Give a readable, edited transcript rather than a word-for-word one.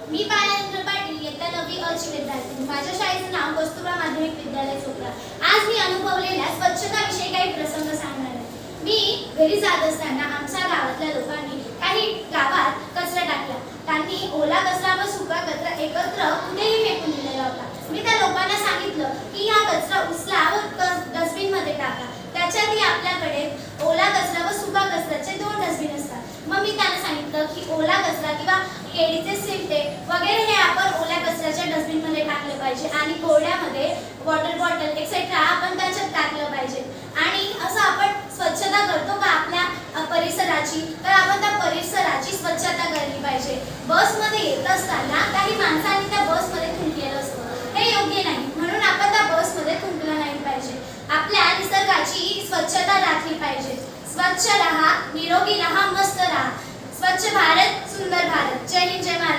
मी पायलेंद्र पाटील इयत्ता 9वी अ ची विद्यार्थी। माझ्या शाळेचे नाव कस्तुरबा माध्यमिक विद्यालय चोपडा। आज मी अनुभवलेल्या स्वच्छताविषयी काही प्रसंग सांगणार आहे। मी घरी जात असताना आमच्या गावातल्या लोकांनी काही गावात कचरा टाकला। त्यांनी ओला कचरा व सुका कचरा एकत्र कुठेही फेकून दिलेला होता। मी त्या लोकांना सांगितलं की हा कचरा उचला व डस्टबिन मध्ये टाका। त्याच्यातही आपल्याकडे ओला कचरा व सुका कचऱ्याचे 2 डस्टबिन असतात। मग मी त्यांना सांगितलं की ओला कचरा किंवा केळीचे सिमटे वगैरे हे आपण ओल्या कचऱ्याच्या डस्टबिन मध्ये टाकले पाहिजे आणि कोरड्यामध्ये वॉटर बॉटल एक्सेट्रा आपण त्याच्यात टाकलं पाहिजे। आणि असं आपण स्वच्छता करतो का आपल्या परिसराची, तर आपण त्या परिसराची स्वच्छता केली पाहिजे। बसमध्ये येत असताना काही माणसांनी त्या बसमध्ये थुंकलेलं असतं, हे योग्य नाही, म्हणून आपण त्या बसमध्ये थुंकलं नाही पाहिजे। आपल्या निसर्गाची स्वच्छता राखली पाहिजे। स्वच्छ रहा, निरोगी रहा, मस्त रहा। स्वच्छ भारत सुंदर भारत। जय हिंद, जय महाराष्ट्र।